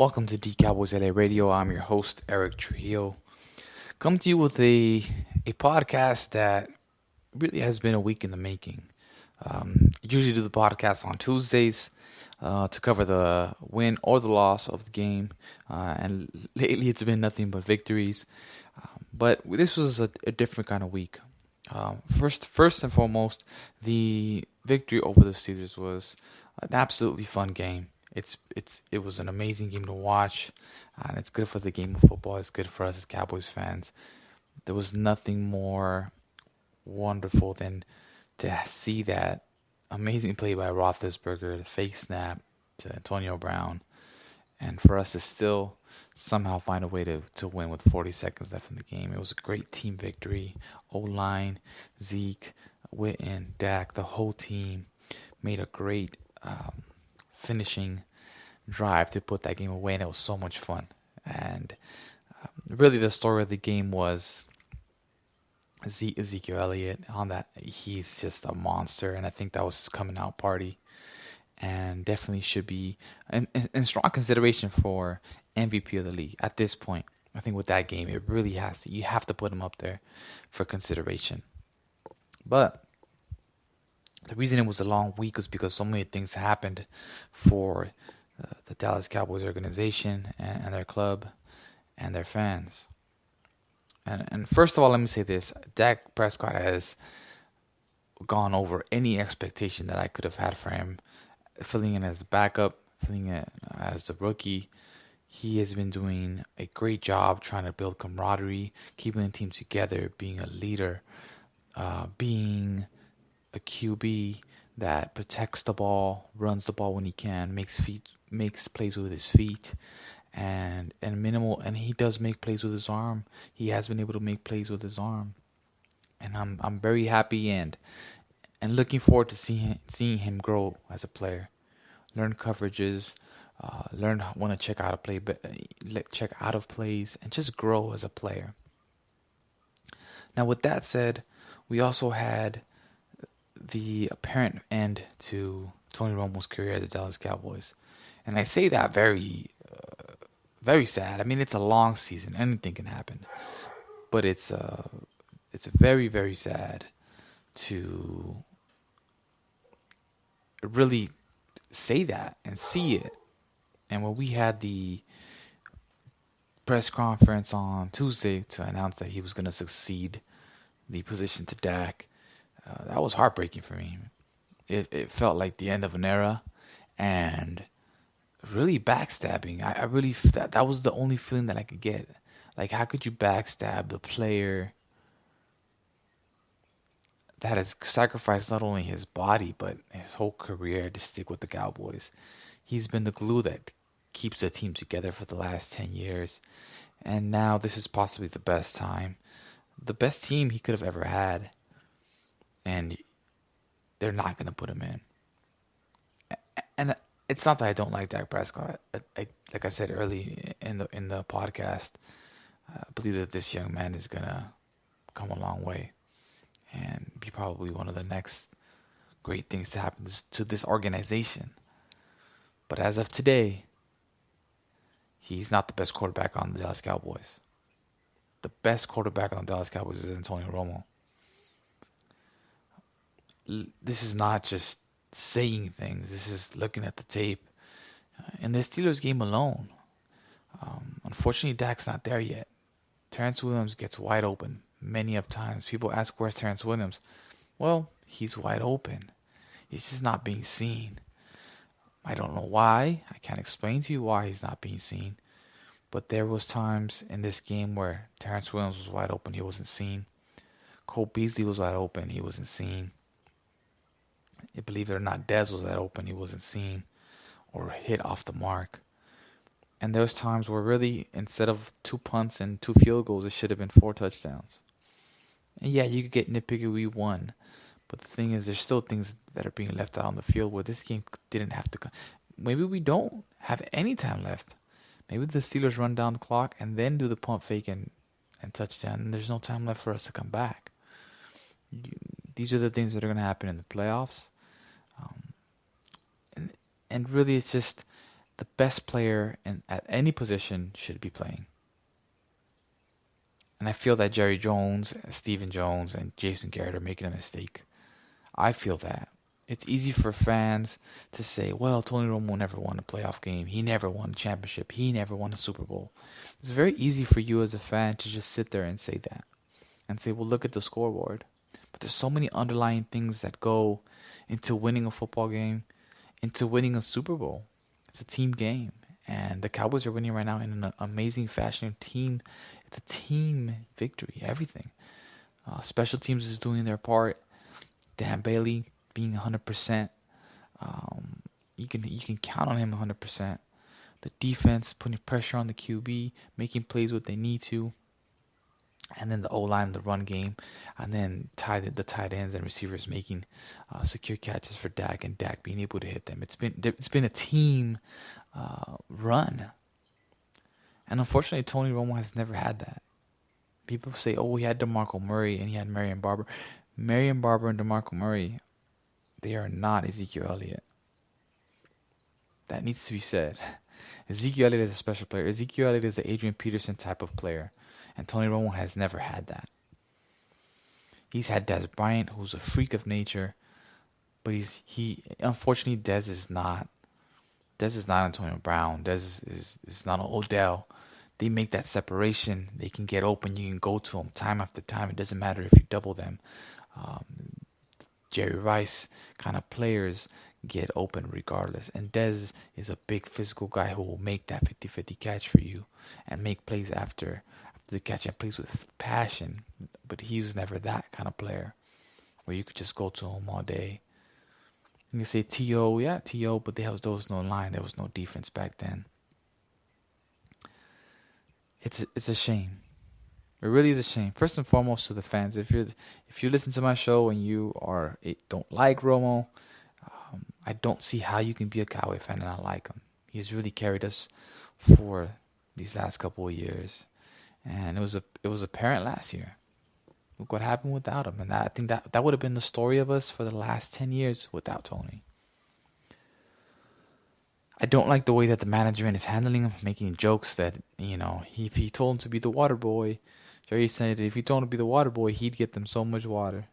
Welcome to D Cowboys LA Radio. I'm your host, Eric Trujillo. Come to you with a podcast that really has been a week in the making. I usually do the podcast on Tuesdays to cover the win or the loss of the game. And lately it's been nothing but victories. But this was a different kind of week. First and foremost, the victory over the Steelers was an absolutely fun game. It was an amazing game to watch, and it's good for the game of football. It's good for us as Cowboys fans. There was nothing more wonderful than to see that amazing play by Roethlisberger, the fake snap to Antonio Brown, and for us to still somehow find a way to win with 40 seconds left in the game. It was a great team victory. O-line, Zeke, Witten, Dak, the whole team made a great finishing drive to put that game away, and it was so much fun. And really the story of the game was Ezekiel Elliott. On that, he's just a monster, and I think that was his coming out party, and definitely should be in strong consideration for MVP of the league at this point. I think with that game, it really has to. You have to put him up there for consideration. But the reason it was a long week was because so many things happened for the Dallas Cowboys organization and their club and their fans. And first of all, let me say this: Dak Prescott has gone over any expectation that I could have had for him. Filling in as the backup, filling in as the rookie, he has been doing a great job trying to build camaraderie, keeping the team together, being a leader, being a QB that protects the ball, runs the ball when he can, makes plays with his feet, and minimal. And he does make plays with his arm. He has been able to make plays with his arm, and I'm very happy and looking forward to seeing him grow as a player, learn coverages, learn when to check out of play, but check out of plays, and just grow as a player. Now, with that said, we also had the apparent end to Tony Romo's career at the Dallas Cowboys, and I say that very sad. I mean, it's a long season; anything can happen, but it's very, very sad to really say that and see it. And when we had the press conference on Tuesday to announce that he was going to succeed the position to Dak, that was heartbreaking for me. It felt like the end of an era, and really backstabbing. I really that was the only feeling that I could get. Like, how could you backstab the player that has sacrificed not only his body but his whole career to stick with the Cowboys? He's been the glue that keeps the team together for the last 10 years, and now this is possibly the best time, the best team he could have ever had, and they're not going to put him in. And it's not that I don't like Dak Prescott. Like I said early in the podcast, I believe that this young man is gonna come a long way and be probably one of the next great things to happen to this organization. But as of today, he's not the best quarterback on the Dallas Cowboys. The best quarterback on the Dallas Cowboys is Antonio Romo. This is not just saying things. This is looking at the tape. In the Steelers game alone, unfortunately, Dak's not there yet. Terrence Williams gets wide open many of times. People ask, where's Terrence Williams? Well, he's wide open. He's just not being seen. I don't know why. I can't explain to you why he's not being seen. But there was times in this game where Terrence Williams was wide open. He wasn't seen. Cole Beasley was wide open. He wasn't seen. Believe it or not, Dez was wide open. He wasn't seen or hit off the mark. And there's times where really, instead of 2 punts and 2 field goals, it should have been 4 touchdowns. And yeah, you could get nitpicky, we won. But the thing is, there's still things that are being left out on the field where this game didn't have to. Maybe we don't have any time left. Maybe the Steelers run down the clock and then do the pump fake and touchdown, and there's no time left for us to come back. These are the things that are going to happen in the playoffs. And really, it's just the best player at any position should be playing. And I feel that Jerry Jones, Stephen Jones, and Jason Garrett are making a mistake. I feel that. It's easy for fans to say, well, Tony Romo never won a playoff game. He never won a championship. He never won a Super Bowl. It's very easy for you as a fan to just sit there and say that. And say, well, look at the scoreboard. But there's so many underlying things that go into winning a football game, into winning a Super Bowl. It's a team game. And the Cowboys are winning right now in an amazing fashion. It's a team victory, everything. Special teams is doing their part. Dan Bailey being 100%. You can count on him 100%. The defense putting pressure on the QB, making plays what they need to. And then the O-line, the run game, and then the tight ends and receivers making secure catches for Dak, and Dak being able to hit them. It's been a team run, and unfortunately, Tony Romo has never had that. People say, "Oh, he had DeMarco Murray and he had Marion Barber." Marion Barber and DeMarco Murray, they are not Ezekiel Elliott. That needs to be said. Ezekiel Elliott is a special player. Ezekiel Elliott is the Adrian Peterson type of player. And Tony Romo has never had that. He's had Dez Bryant, who's a freak of nature, but unfortunately Dez is not. Dez is not Antonio Brown. Dez is not Odell. They make that separation. They can get open. You can go to them time after time. It doesn't matter if you double them. Jerry Rice kind of players get open regardless. And Dez is a big physical guy who will make that 50-50 catch for you and make plays after the catch and plays with passion. But he was never that kind of player where you could just go to him all day. You can say T.O., yeah, T.O., but there was no line. There was no defense back then. It's a shame. It really is a shame. First and foremost to the fans. If you listen to my show and you don't like Romo, I don't see how you can be a Cowboy fan and not like him. He's really carried us for these last couple of years, and it was apparent last year. Look what happened without him, and I think that would have been the story of us for the last 10 years without Tony. I don't like the way that the management is handling him, making jokes that, if he told him to be the water boy, Jerry said if he told him to be the water boy, he'd get them so much water.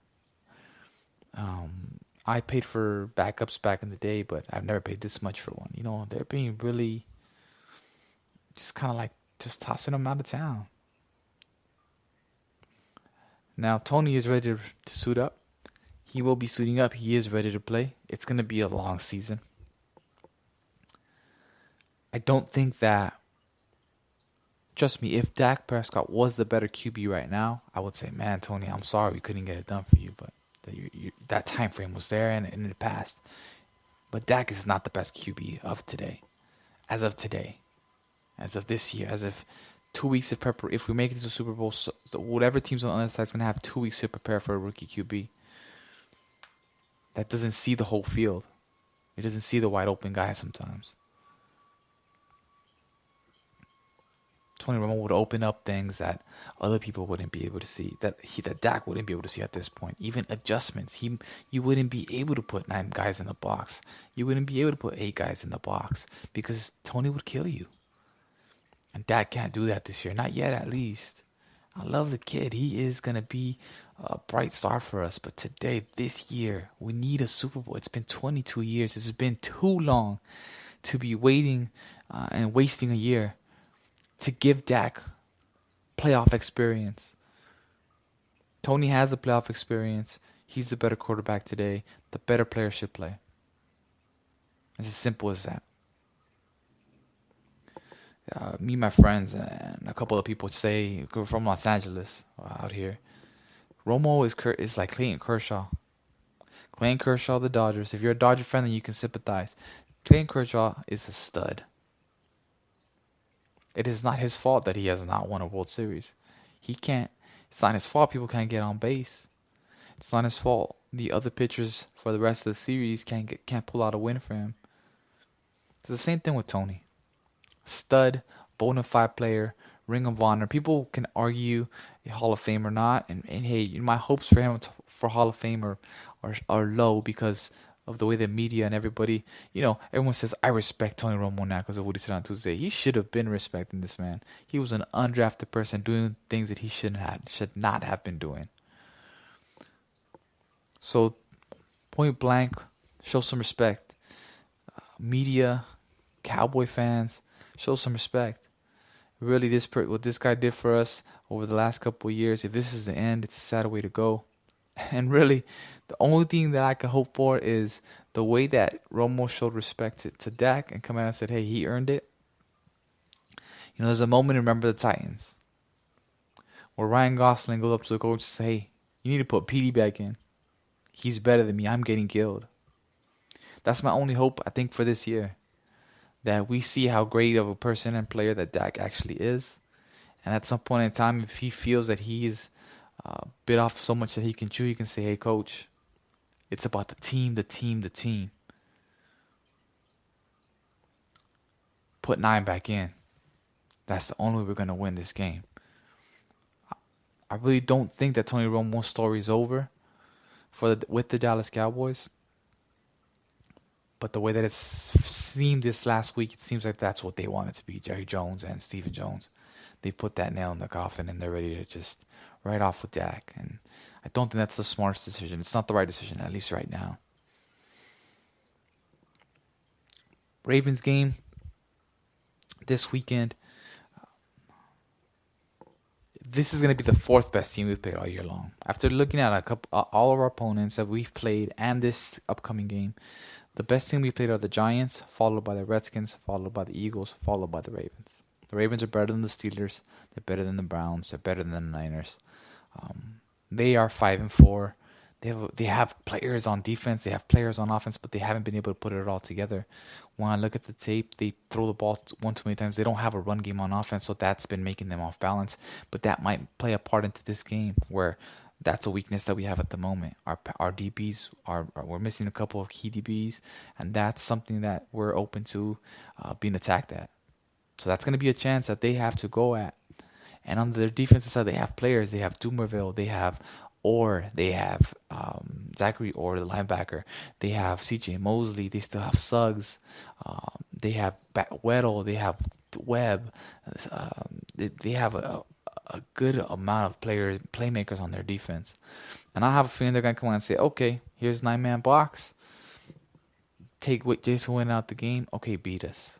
I paid for backups back in the day, but I've never paid this much for one. They're being really just kind of like just tossing them out of town. Now, Tony is ready to suit up. He will be suiting up. He is ready to play. It's going to be a long season. I don't think that, trust me, if Dak Prescott was the better QB right now, I would say, man, Tony, I'm sorry we couldn't get it done for you, but that time frame was there and in the past. But Dak is not the best QB of today, as of today, as of this year, as of 2 weeks of preparation. If we make it to the Super Bowl, whatever team's on the other side is going to have 2 weeks to prepare for a rookie QB. That doesn't see the whole field. It doesn't see the wide open guy sometimes. Tony Romo would open up things that other people wouldn't be able to see, that Dak wouldn't be able to see at this point. Even adjustments, you wouldn't be able to put 9 guys in the box. You wouldn't be able to put 8 guys in the box because Tony would kill you. And Dak can't do that this year, not yet at least. I love the kid. He is going to be a bright star for us. But today, this year, we need a Super Bowl. It's been 22 years. It's been too long to be waiting and wasting a year to give Dak playoff experience. Tony has a playoff experience. He's the better quarterback today. The better player should play. It's as simple as that. Me and my friends and a couple of people say from Los Angeles out here, Romo is like Clayton Kershaw. Clayton Kershaw, the Dodgers. If you're a Dodger fan, then you can sympathize. Clayton Kershaw is a stud. It is not his fault that he has not won a World Series. It's not his fault people can't get on base. It's not his fault the other pitchers for the rest of the series can't pull out a win for him. It's the same thing with Tony. Stud, bona fide player, Ring of Honor. People can argue Hall of Fame or not, and hey, my hopes for him for Hall of Fame are low because of the way the media and everybody, everyone says, I respect Tony Romo now because of what he said on Tuesday. He should have been respecting this man. He was an undrafted person doing things that he should not have been doing. So, point blank, show some respect. Media, Cowboy fans, show some respect. Really, what this guy did for us over the last couple of years, if this is the end, it's a sad way to go. And really, the only thing that I can hope for is the way that Romo showed respect to Dak and come out and said, hey, he earned it. There's a moment in Remember the Titans where Ryan Gosling goes up to the coach and says, hey, you need to put Petey back in. He's better than me. I'm getting killed. That's my only hope, I think, for this year. That we see how great of a person and player that Dak actually is. And at some point in time, if he feels that he's bit off so much that he can chew, he can say, hey, coach, it's about the team. Put 9 back in. That's the only way we're going to win this game. I really don't think that Tony Romo's story is over with the Dallas Cowboys. But the way that it's seemed this last week, it seems like that's what they want it to be. Jerry Jones and Stephen Jones. They put that nail in the coffin and they're ready to just right off with Dak. And I don't think that's the smartest decision. It's not the right decision, at least right now. Ravens game this weekend. This is going to be the 4th best team we've played all year long. After looking at all of our opponents that we've played and this upcoming game, the best team we played are the Giants, followed by the Redskins, followed by the Eagles, followed by the Ravens. The Ravens are better than the Steelers. They're better than the Browns. They're better than the Niners. They are 5-4. They have players on defense. They have players on offense, but they haven't been able to put it all together. When I look at the tape, they throw the ball one too many times. They don't have a run game on offense, so that's been making them off balance. But that might play a part into this game where that's a weakness that we have at the moment. Our DBs we're missing a couple of key DBs, and that's something that we're open to being attacked at. So that's going to be a chance that they have to go at. And on their defensive side, they have players. They have Dumerville. They have Orr. They have Zachary Orr, the linebacker. They have C.J. Mosley. They still have Suggs. They have Weddle. They have Webb. They have a good amount of playmakers on their defense. And I have a feeling they're going to come on and say, okay, here's 9-man box. Take Jason Witten out the game. Okay, beat us.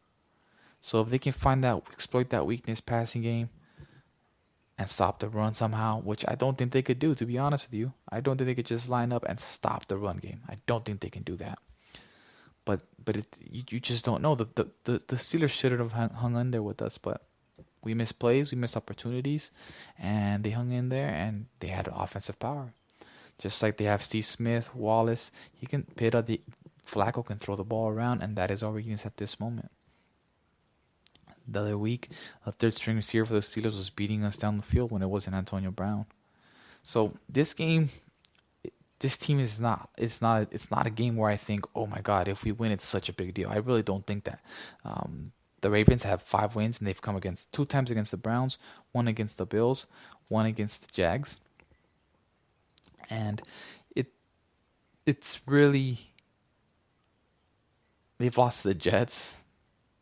So if they can exploit that weakness passing game and stop the run somehow, which I don't think they could do, to be honest with you. I don't think they could just line up and stop the run game. I don't think they can do that. But you just don't know. The Steelers should have hung in there with us, but we missed plays, we missed opportunities, and they hung in there, and they had offensive power. Just like they have Steve Smith, Wallace, Flacco can throw the ball around, and that is our weakness at this moment. The other week, a third-string receiver for the Steelers was beating us down the field when it wasn't Antonio Brown. So this game, this team is not. It's not a game where I think, oh my God, if we win, it's such a big deal. I really don't think that. The Ravens have 5 wins, and they've come 2 times against the Browns, 1 against the Bills, 1 against the Jags, and it's really, they've lost to the Jets.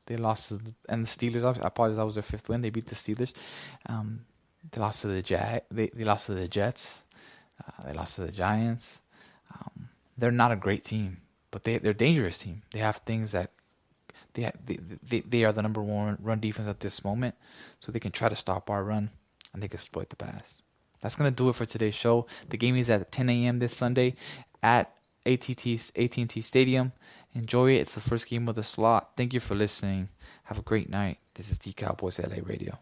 They lost to the Steelers. I apologize, that was their 5th win. They beat the Steelers. They lost to the They lost to the Jets. They lost to the Giants. They're not a great team, but they're a dangerous team. They have things that they are the number 1 run defense at this moment, so they can try to stop our run and they can exploit the pass. That's gonna do it for today's show. The game is at 10 a.m. this Sunday at AT&T Stadium. Enjoy it. It's the first game of the slot. Thank you for listening. Have a great night. This is the Cowboys LA Radio.